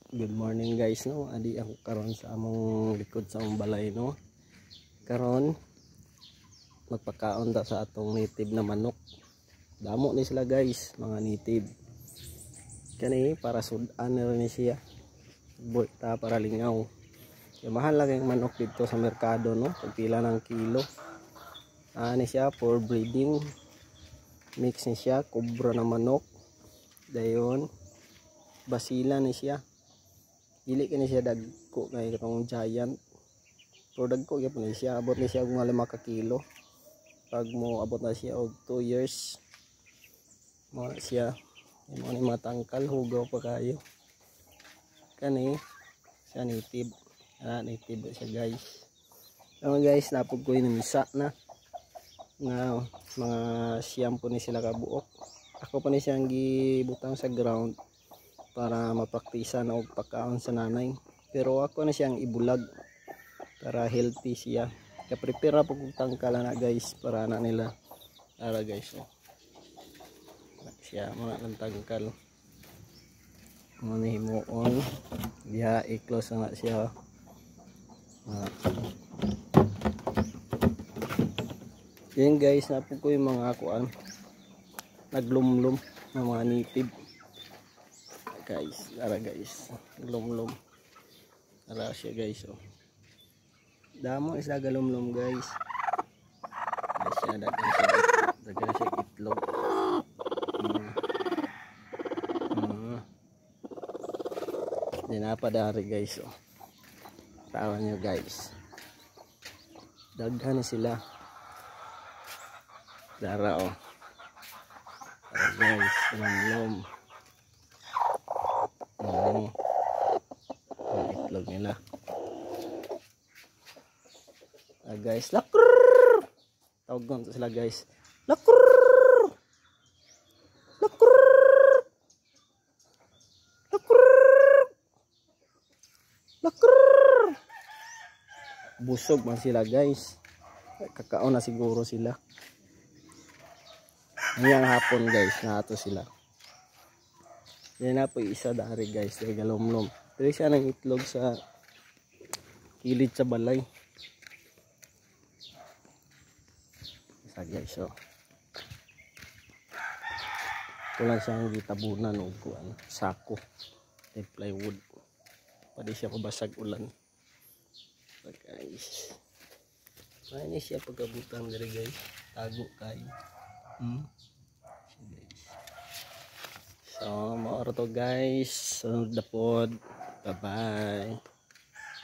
Good morning guys no. Adi ako karon sa among likod sa among balay no. Karon magpakaon ta sa atong native na manok. Damo ni sila guys, mga native. Kani para sudan na rin siya. Buta para lingaw. Kaya mahal lang yung manok dito sa merkado no. Pagpila ng kilo. Ani siya for breeding. Mix ni siya kubra na manok. Dayon basila ni siya. Dili kani siya dagko kay katong giant. Pero dagko gyud ni siya, abot ni siya og mga 5 ka kilo. Pag mo abot na siya og 2 years mo na siya. Mo ni matangkal hugaw pa kayo. Kani siya native. Native siya guys. Ano guys, napog ko yung misa na mga siyam po ni sila kabuok. Ako pa ni siyang gibutang sa ground para mapraktisan og pagkaon sa nanay. Pero ako na siyang ibulag para healthy siya. Ka-prepare po kung tangkal na guys para na nila. Para guys oh. Siya mga lang tangkal. Mo ni himuon. Diha i-close na siya. Yan guys, napog ko yung mga kuan naglumlum ng mga native guys. Ara guys, naglumlum ara siya guys oh. Damo is nagalumlum guys. Siya dagan siya itlog. Dinapadari guys oh. Tawan nyo guys, daghan sila. Dara oh. Guys, lumlum. Ang itlog nila. Guys, lakrrrr. Tawag ko sila guys. Lakrrrr. Lakrrrr. Lakrrrr. Lakrrrr. Busog man sila guys. Kakaon na siguro sila. Ngayang hapon guys, nato sila. Yan na po isa dari guys, ay galumlum. Pero siya ng itlog sa kilid sa balay. Isa guys, so. Ito lang siyang gitabunan o sako. Ay plywood. Pwede siya pabasag ulan. So guys. Ini siya pagkabutan dari guys. Tago kayo. So, maoro to guys. Sunod na pod. Bye-bye.